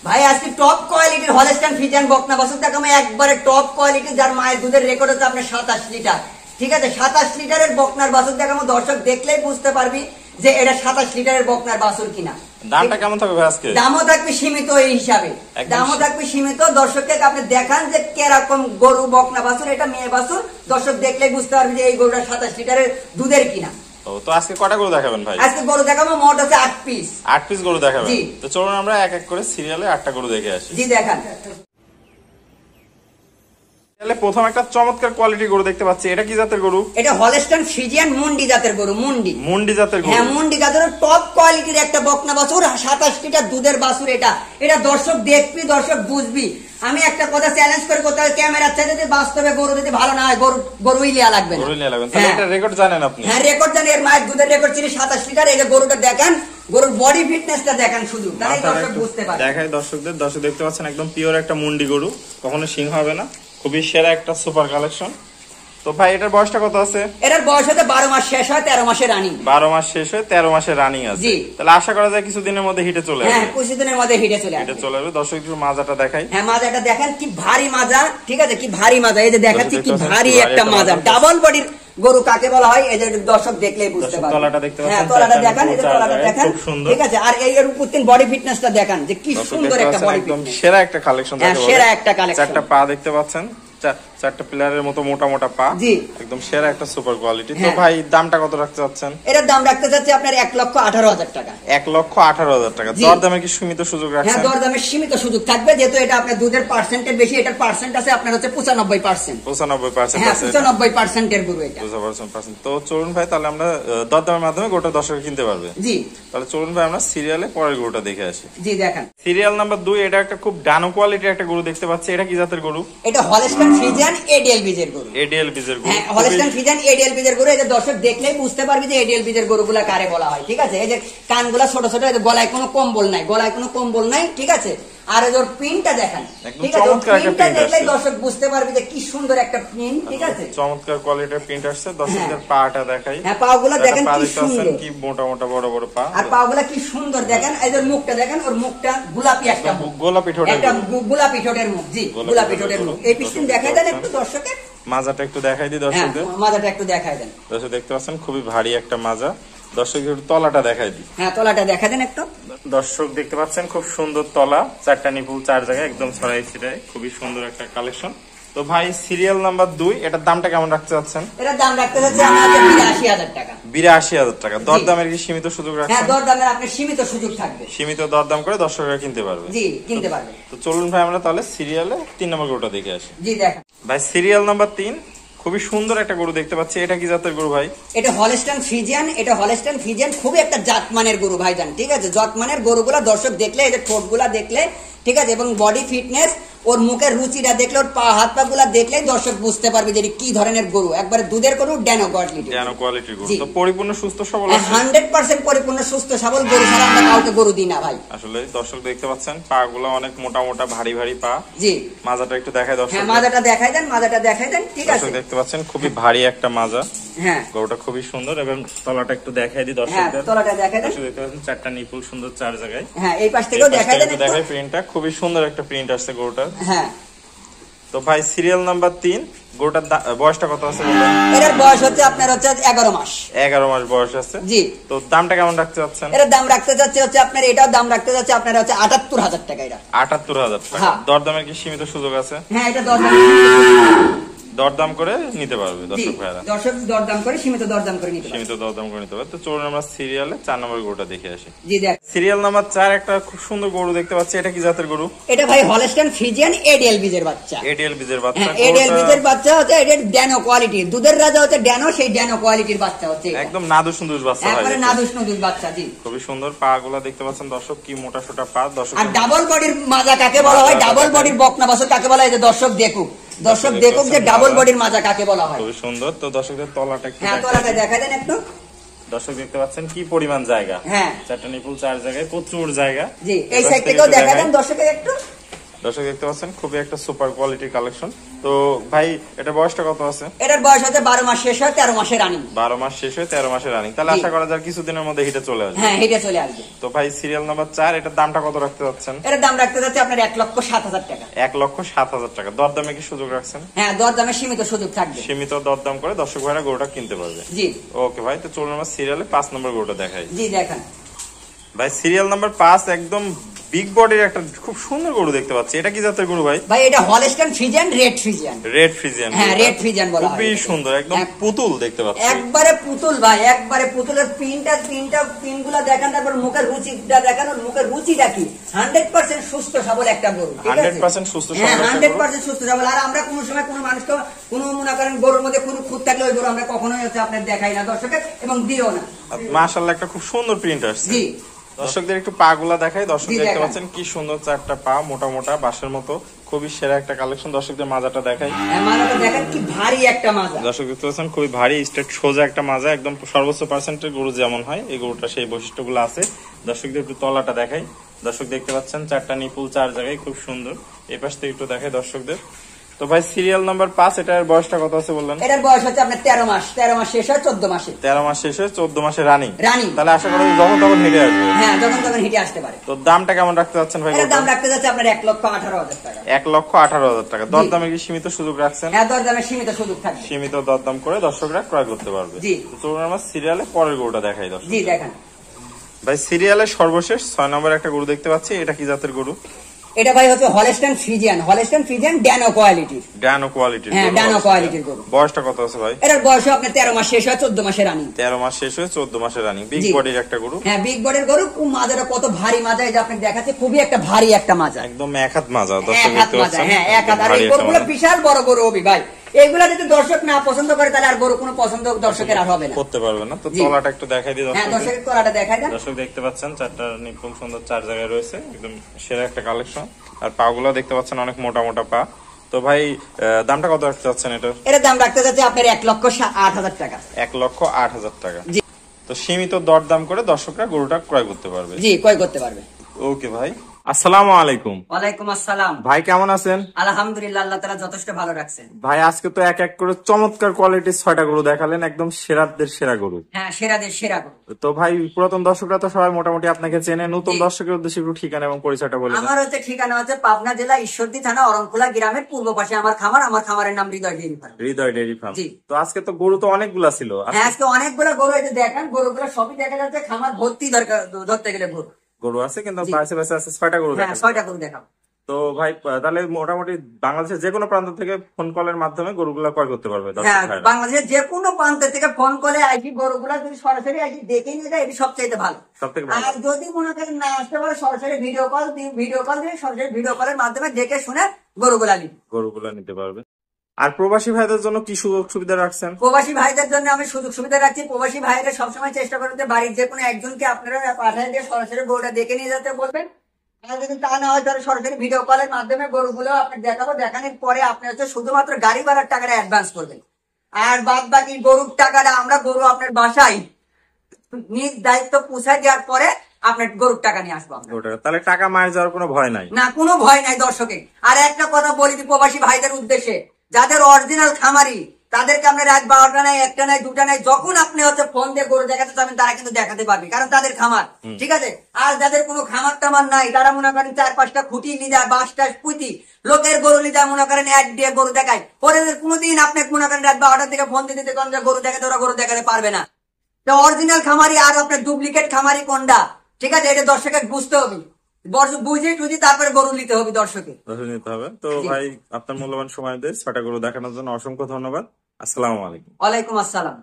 ভাই আজকে টপ কোয়ালিটির হলস্টাইন ফ্রিজিয়ান বকনা বাছুর দেখাবো, একবারে টপ কোয়ালিটি, যার মায়ের দুধের রেকর্ড হচ্ছে আপনার 27 লিটার। ঠিক আছে, 27 লিটারের বকনার বাছুর দেখাবো, দর্শক দেখলেই বুঝতে পারবি যে এটা 27 লিটারের বকনার বাছুর কিনা। দামটা কেমন থাকবে আজকে? দামও থাকবে সীমিত, এই হিসাবে দামও থাকবে সীমিত। দর্শককে আপনি দেখান যে কিরকম গরু বকনা বাছুর, এটা মেয়ে বাছুর, দর্শক দেখলেই বুঝতে পারবে যে এই গরুটা 27 লিটারের দুধের কিনা। তো আজকে কটা গরু দেখাবেন ভাই? আজকে গরু দেখাবো মোট আছে 8 পিস। 8 পিস গরু দেখাবেন। তো চলুন আমরা এক এক করে সিরিয়ালে 8টা গরু দেখে আসি। জি দেখান। প্রথম একটা চমৎকার কোয়ালিটি গরু দেখতে পাচ্ছি, এটা কি জাতের গরু? এটা হলস্টাইন ফ্রিজিয়ান মুন্ডি জাতের গরু। মুন্ডি জাতের গরু। হ্যাঁ, মুন্ডি জাতের টপ কোয়ালিটির একটা বকনা বাছুর, 27 লিটার দুধের বাছুর। এটা দর্শক দেখবি, দর্শক বুঝবি। আমি একটা কথা চ্যালেঞ্জ করে কোথাও ক্যামেরার চাইতে যদি বাস্তবে গরু যদি ভালো না হয়, গরুই লিয়া লাগবে না। গরুই লিয়া লাগবে। তাহলে এটা রেকর্ড জানেন আপনি? হ্যাঁ, রেকর্ড জানি। এর মায়ের দুধের রেকর্ড ছিল 27 লিটার। এই যে গরুটা দেখেন, গরুর বডি ফিটনেসটা দেখেন শুধু, তাহলে দর্শক বুঝতে পারবে। দেখাই দর্শকদের, দর্শক দেখতে পাচ্ছেন একদম পিওর একটা মুন্ডি গরু, কখনো সিং হবে না, খুবই সেরা একটা সুপার কালেকশন। তো ভাই এটার বয়সটা কত আছে? এটার বয়স হতে 12 মাস শেষ হয়, 13 মাসে রানিং। 12 মাস শেষ হয়, 13 মাসে রানিং আছে। তাহলে আশা করা যায় কিছুদিনের মধ্যে হিটে চলে আসবে। হ্যাঁ, কিছুদিনের মধ্যে হিটে চলে আসবে। দর্শক একটু মাজাটা দেখাই। হ্যাঁ, মাজাটা দেখেন, কি ভারী মাজা। ঠিক আছে, কি ভারী মাজা। এই যে দেখাচ্ছি কি ভারী একটা মাজা। ডাবল বডির গরু কাকে বলা হয়, এই যে দর্শক দেখলেই বুঝতে পারবে। তলাটা দেখতে পাচ্ছেন? হ্যাঁ, তলাটা দেখেন, এই যে তলাটা দেখেন। ঠিক আছে, আর এর উপর তিন বডি ফিটনেসটা দেখেন যে কি সুন্দর একটা বডি ফিটনেস। একদম সেরা একটা কালেকশন। হ্যাঁ, সেরা একটা কালেকশন। চারটা পা দেখতে পাচ্ছেন, চারটা পিলারের মতো মোটা মোটা পা। জি, একদম সেরা একটা সুপার কোয়ালিটি। তো ভাই দামটা কত রাখতে চাচ্ছেন? এটার দাম রাখতে চাচ্ছি আপনার 1,18,000 টাকা। 1,18,000 টাকা। দরদামে কি সীমিত সুযোগ রাখছেন? হ্যাঁ, দরদামে সীমিত সুযোগ থাকবে, যেহেতু এটা আপনার দুধের পার্সেন্টেজ বেশি। এটার পার্সেন্ট আছে আপনার হচ্ছে 95%। 95% হ্যাঁ, আছে। 95% এর গরু এটা। 95%। তো চলুন ভাই, তাহলে আমরা দরদামের মাধ্যমে গরুটা দর্শক কিনতে পারবে। জি, তাহলে চলুন ভাই আমরা সিরিয়ালে পরের গরুটা দেখে আসি। জি দেখেন। সিরিয়াল নাম্বার 2, এটা একটা খুব ডানো কোয়ালিটির একটা গরু দেখতে পাচ্ছি, এটা কি জাতের গরু? এটা হলস্টাইন ফ্রিজিয়ান এডিএল বীজের গরু। এডিএল বীজের গরু। হ্যাঁ, হলস্টাইন ফ্রিজিয়ান এডিএল বীজের গরু। এই যে দর্শক দেখলেই বুঝতে পারবে যে এডিএল বীজের গরুগুলা কারে বলা হয়। ঠিক আছে, এই যে কানগুলা ছোট ছোট, গলায় কোনো কম্বল নাই, গলায় কোনো কম্বল নাই। ঠিক আছে, আর এই যে প্রিন্টটা দেখেন। ঠিক আছে, প্রিন্টটা দেখলেই দর্শক বুঝতে পারবে যে কি সুন্দর একটা প্রিন্ট। ঠিক আছে, চমৎকার কোয়ালিটির প্রিন্ট আসছে। দর্শকদের পাটা দেখাই। হ্যাঁ, পাগুলো দেখেন কি সুন্দর, কি মোটা মোটা বড় বড় পা, আর পাগুলো কি সুন্দর দেখেন। এই যে মুখটা দেখেন, ওর মুখটা গোলাপি একটা মুখ, গোলাপি ঠোঁটের, একটা গোলাপি ঠোঁটের মুখ। জি, গোলাপি ঠোঁটের মুখ। এই পিছন দেখাই দেন একটু দর্শকে। মাজাটা একটু দেখাই দিই দর্শকদের। মাজাটা একটু দেখাই দেন। দর্শক দেখতে পাচ্ছেন খুবই ভারী একটা মাজা। দর্শক একটু তলাটা দেখাই দিই। হ্যাঁ, তলাটা দেখাই দেন একটু। দর্শক দেখতে পাচ্ছেন খুব সুন্দর তলা, 4টা নিপুল 4 জায়গায় একদম ছড়াই ছিটাই, খুবই সুন্দর একটা কালেকশন। তো ভাই সিরিয়াল নাম্বার 2, এটার দামটা কেমন রাখতে চাচ্ছেন? এটার দাম রাখতে চাচ্ছি আমরা 82,000 টাকা। 82,000 টাকা। দরদামের কি সীমিত সুযোগ রাখছেন? হ্যাঁ, দরদামের আপনি সীমিত সুযোগ থাকবে। সীমিত দরদাম করে দর্শকরা কিনতে পারবে। জি, কিনতে পারবে। তো চলুন ভাই আমরা তাহলে সিরিয়ালে 3 নম্বর গরুটা দেখে আসি। জি দেখেন ভাই, সিরিয়াল নাম্বার 3, খুবই সুন্দর একটা গরু দেখতে পাচ্ছি, এটা কি জাতের গরু ভাই? এটা হলস্টাইন ফ্রিজিয়ান। এটা হলস্টাইন ফ্রিজিয়ান খুবই একটা জাতমানের গরু ভাইজান। ঠিক আছে, জাতমানের গরুগুলা দর্শক দেখলে, এই যে ঠোঁটগুলা দেখলে, ঠিক আছে, এবং বডি ফিটনেস, ওর মুখের রুচিটা দেখলে, ওর পা হাত পা গুলা দেখলেই দর্শক বুঝতে পারবে যে কি ধরনের গরু। একবারে দুধের গরু, ড্যানো কোয়ালিটির গরু। তো পরিপূর্ণ সুস্থ সবল, 100% পরিপূর্ণ সুস্থ সবল গরু ছাড়া আমরা কাউকে গরু দিই না ভাই। আসলে দর্শক দেখতে পাচ্ছেন পা গুলা অনেক মোটা মোটা ভারী ভারী পা। জি, মাজাটা একটু দেখাই দর্শক। হ্যাঁ, মাজাটা দেখাই দেন, মাজাটা দেখাই দেন। ঠিক আছে, দেখতে পাচ্ছেন খুবই ভারী একটা মাজা। হ্যাঁ, গরুটা খুবই সুন্দর, এবং তলাটা একটু দেখাই দিই দর্শকদের। হ্যাঁ, তলাটা দেখাই দেন। দেখতে পাচ্ছেন 4টা নিপুল সুন্দর 4 জায়গায়। হ্যাঁ, এই পাশ থেকেও দেখাই দেন। দেখাই প্রিন্টটা, খুবই সুন্দর একটা প্রিন্ট আসছে গরুটার। হ্যাঁ, তো ভাই সিরিয়াল নাম্বার 3, গরুটার বয়সটা কত আছে? এর বয়স হচ্ছে আপনার হচ্ছে 11 মাস। 11 মাস বয়স আছে। জি। তো দামটা কেমন রাখতে চাচ্ছেন? এর দাম রাখতে যাচ্ছে হচ্ছে আপনার, এটাও দাম রাখতে যাচ্ছে আপনার হচ্ছে 78,000 টাকা। এটা 78,000 টাকা। দরদামের কি সীমিত সুযোগ আছে? হ্যাঁ, এটা দরদাম করে নিতে পারবে দর্শক ভাইরা। দর্শক দরদাম করে সীমিত দরদাম করে নিতে পারবে। সীমিত দরদাম করে নিতে পারবে। তো চলুন আমরা সিরিয়ালে 4 নম্বর গরুটা দেখে আসি। জি দেখ, সিরিয়াল নাম্বার 4, একটা খুব সুন্দর গরু দেখতে পাচ্ছি, এটা কি জাতের গরু? এটা ভাই হলস্টাইন ফ্রিজিয়ান এডিএল বীজের বাচ্চা। এডিএল বীজের বাচ্চা। হ্যাঁ, এডিএল বীজের বাচ্চা হচ্ছে, এটা ড্যানো কোয়ালিটি। দুধের রাজা হচ্ছে ড্যানো, সেই ড্যানো কোয়ালিটির বাচ্চা হচ্ছে। একদম নাদুস নুদুস বাচ্চা। একবারে নাদুস নুদুস বাচ্চা। জি, খুবই সুন্দর পা গুলা দেখতে পাচ্ছেন দর্শক, কি মোটা সোটা পা দর্শক। আর ডাবল বডির মাজা কাকে বলা হয়, ডাবল বডির বকনা বাছুর কাকে বলা হয়, যে দর্শক দেখুক, দর্শক দেখুক যে ডাবল বডির মাজা কাকে বলা হয়। খুবই সুন্দর। তো দর্শকদের তলাটা একটু, হ্যাঁ, তলাটা দেখা দেন একটু। দর্শক দেখতে পাচ্ছেন কি পরিমাণ জায়গা। হ্যাঁ, 4টা নিপুল 4 জায়গায়, প্রচুর জায়গা। জি, এই সাইড থেকেও দেখা দেন দর্শকের একটু। দর্শক দেখতে পাচ্ছেন খুবই একটা সুপার কোয়ালিটির কালেকশন। তো ভাই এটা বয়সটা কত আছে? এটার বয়স হচ্ছে 12 মাস শেষ হয় 13 মাসে রানিং। 12 মাস শেষ হয়ে 13 মাসে রানিং, তাহলে আশা করা যায় কিছুদিনের মধ্যে হিটে চলে আসবে। হ্যাঁ, হিটে চলে আসবে। তো ভাই সিরিয়াল নাম্বার 4, এটার দামটা কত রাখতে যাচ্ছেন? এটার দাম রাখতে যাচ্ছে আপনার 1,07,000 টাকা। 1,07,000 টাকা। দরদামে কি সুযোগ রাখছেন? হ্যাঁ, দরদামে সীমিত সুযোগ থাকবে। সীমিত দরদাম করে দর্শক ভাইরা গরুটা কিনতে পারবে। জি ওকে ভাই, তো চলুন আমরা সিরিয়ালে 5 নম্বর গরুটা দেখাই। জি দেখেন ভাই সিরিয়াল নাম্বার 5 একদম বিগ বডির একটা খুব সুন্দর গরু দেখতে পাচ্ছি। এটা কি জাতের গরু ভাই? ভাই এটা Holstein Friesian, red Friesian. Red Friesian, হ্যাঁ রেড ফ্রিজিয়ান বলা হয়। খুবই সুন্দর, একদম পুতুল দেখতে পাচ্ছি। একবারে পুতুল ভাই, একবারে পুতুলের পিনগুলো দেখেন, তারপর মুখের রুচিটা দেখেন। ওর মুখের রুচিটা কি 100% সুস্থ সবল একটা গরু। 100% সুস্থ সবল একটা গরু। 100% সুস্থ সবল। আর আমরা কোনো সময় কোনো মানুষকে কোনো মনে করেন গরুর মধ্যে কোনো খুঁত থাকলে ওই গরু আমরা কখনোই হচ্ছে আপনার দেখাই না দর্শকের, এবং দিও না। মাশাআল্লাহ একটা খুব সুন্দর প্রিন্ট আসছে। জি দর্শকদের একটু পা গুলা দেখাই। দর্শক দেখতে পাচ্ছেন কি সুন্দর 4টা পা, মোটা মোটা বাঁশের মতো, খুবই সেরা একটা কালেকশন। দর্শকদের মাজাটা দেখাই। মাজাটা দেখেন কি ভারী একটা মাজা। দর্শক দেখতে পাচ্ছেন খুবই ভারী স্ট্রেট সোজা একটা মাজা, একদম সর্বোচ্চ পার্সেন্টের গরু যেমন হয় এই গরুটা সেই বৈশিষ্ট্যগুলো আছে। দর্শকদের একটু তলাটা দেখাই। দর্শক দেখতে পাচ্ছেন 4টা নিপুল 4 জায়গায়, খুব সুন্দর। এই পাশ থেকে একটু দেখাই দর্শকদের। তো ভাই সিরিয়াল নাম্বার 5, এটার বয়সটা কত আছে বললেন? এটার বয়স হচ্ছে আপনার 13 মাস। 13 মাস শেষ হয় 14 মাসে। 13 মাস শেষ হয়ে 14 মাসে রানিং। তাহলে আশা করি যখন তখন হেঁটে আসবে। হ্যাঁ, যখন তখন হেঁটে আসতে পারে। তো দামটা কেমন রাখতে যাচ্ছেন ভাই? এটার দাম রাখতে যাচ্ছে আপনার 1,18,000 টাকা। 1,18,000 টাকা। দরদামে কি সীমিত সুযোগ রাখছেন? হ্যাঁ, দরদামে সীমিত সুযোগ থাকবে। সীমিত দরদাম করে দর্শকরা ক্রয় করতে পারবে। জি। তো চলুন আমরা সিরিয়ালে পরের গরুটা দেখাই দর্শক। জি দেখেন ভাই সিরিয়ালের সর্বশেষ 6 নম্বর একটা গরু দেখতে পাচ্ছি। এটা কি জাতের গরু? এটা ভাই হচ্ছে Holstein Friesian. Holstein Friesian Dano কোয়ালিটির। ড্যানো কোয়ালিটির। হ্যাঁ, ড্যানো কোয়ালিটির গরু। বয়সটা কত আছে ভাই? এটার বয়স আপনার 13 মাস শেষ হয় 14 মাসে রানিং। 13 মাস শেষ হয়ে 14 মাসে রানিং। বিগ বডির একটা গরু। হ্যাঁ, বিগ বডির গরু। মাজাটা কত ভারী মাজা, এই যে আপনি দেখাচ্ছে, খুবই একটা ভারী একটা মাজা। একদম এক হাত মাজা দর্শক দেখতে পাচ্ছেন। হ্যাঁ, এক হাত। আর এই গরুগুলো বিশাল বড় গরু হবে ভাই। এইগুলা যদি দর্শক না পছন্দ করে তাহলে আর গরু কোনো পছন্দ দর্শকের আর হবে না, করতে পারবে না। তো তলাটা একটু দেখাই দিই দর্শক। হ্যাঁ, দর্শকের তলাটা দেখাই দেন। দর্শক দেখতে পাচ্ছেন 4টা নিপুল সুন্দর 4 জায়গায় রয়েছে, একদম সেরা একটা কালেকশন। আর পাগুলো দেখতে পাচ্ছেন অনেক মোটা মোটা পা। তো ভাই দামটা কত রাখতে চাচ্ছেন এটার? এটার দাম রাখতে যাচ্ছে আপনার 1,08,000 টাকা। 1,08,000 টাকা। তো সীমিত দরদাম করে দর্শকরা গরুটা ক্রয় করতে পারবে। জি, ক্রয় করতে পারবে। ওকে ভাই, আসসালামু আলাইকুম। ওয়ালাইকুম আসসালাম। ভাই কেমন আছেন? আলহামদুলিল্লাহ, আল্লাহ তাআলা যথেষ্ট ভালো রাখছেন। ভাই আজকে তো এক এক করে চমৎকার কোয়ালিটির 6টা গরু দেখালেন, একদম সেরাদের সেরা গরু। হ্যাঁ, সেরাদের সেরা গরু। তো ভাই পুরাতন দর্শকরা তো সবাই মোটামুটি আপনাকে চেনে, নতুন দর্শকের উদ্দেশ্যে একটু ঠিকানা এবং পরিচয়টা বলে দেন। আমার হচ্ছে ঠিকানা হচ্ছে পাবনা জেলা ঈশ্বরদী থানা অরণখোলা গ্রামের পূর্ব পাশে আমার খামার। আমার খামারের নাম হৃদয় ডেইরি ফার্ম। হৃদয় ডেইরি ফার্ম। জি। তো আজকে তো গরু তো অনেকগুলা ছিল। হ্যাঁ, আজকে অনেকগুলো গরু। এই যে দেখেন গরুগুলো সবই দেখা যাচ্ছে খামার ভর্তি, দরকার ধরতে গেলে গরু আছে, কিন্তু পাশে পাশে আছে 6টা গরু। হ্যাঁ, 6টা গরু দেখাবো। তো ভাই তাহলে মোটামুটি বাংলাদেশের যে কোনো প্রান্ত থেকে ফোন কলের মাধ্যমে গরুগুলা ক্রয় করতে পারবে। হ্যাঁ, বাংলাদেশের যে কোনো প্রান্ত থেকে ফোন করে আইসি গরুগুলা যদি সরাসরি আইসি দেখে নিয়ে যায়, এটি সবচেয়ে ভালো। আর যদি মনে করেন না আসতে পারে, সরাসরি ভিডিও কল দিয়ে সরাসরি ভিডিও কলের মাধ্যমে দেখে শুনে গরুগুলা নিতে পারবে। আর প্রবাসী ভাইদের জন্য কি সুযোগ সুবিধা রাখছেন? প্রবাসী ভাইদের জন্য আমি সুযোগ সুবিধা রাখছি। প্রবাসী ভাইরা সবসময় চেষ্টা করতে বাড়ির যে কোনো একজনকে আপনারা পাঠায় দিয়ে সরাসরি গরুটা দেখে নিয়ে যেতে বলবেন। আর যদি তা না হয় তাহলে সরাসরি ভিডিও কলের মাধ্যমে গরুগুলো আপনি দেখাবো। দেখানোর পরে আপনি হচ্ছে শুধুমাত্র গাড়ি ভাড়ার টাকাটা অ্যাডভান্স করবেন, আর বাদ বাকি গরুর টাকাটা আমরা গরু আপনার বাসায় নিজ দায়িত্ব পৌঁছায় দেওয়ার পরে আপনার গরুর টাকা নিয়ে আসবো। তাহলে টাকা মার যাওয়ার কোনো ভয় নাই? না, কোনো ভয় নাই দর্শকে। আর একটা কথা বলি প্রবাসী ভাইদের উদ্দেশ্যে, যাদের অরিজিনাল খামারি তাদেরকে আমরা রাত 12টা নাই, 1টা নাই, 2টা নাই, যখন আপনি হচ্ছে ফোন দিয়ে গরু দেখাতে চাবেন তারা কিন্তু দেখাতে পারবে, কারণ তাদের খামার। ঠিক আছে। আর যাদের কোনো খামার টামার নাই তারা মনে করেন 4-5টা খুঁটি নিয়ে যায়, 5টা পুঁতি লোকের গরু নিয়ে যায়, মনে করেন এক দিয়ে গরু দেখায়। পরে কোনোদিন আপনি মনে করেন রাত 12টার দিকে ফোন দিতে কোন গরু দেখাতে, ওরা গরু দেখাতে পারবে না। তো অরিজিনাল খামারি আর আপনার ডুপ্লিকেট খামারি কোনটা, ঠিক আছে, এটা দর্শকের বুঝতে হবে। বুঝে টুঝে তারপরে গরু নিতে হবে দর্শকে নিতে হবে। তো ভাই আপনার মূল্যবান সময় দিয়ে 6টা গরু দেখানোর জন্য অসংখ্য ধন্যবাদ। আসসালামু আলাইকুম। ওয়ালাইকুম আসসালাম।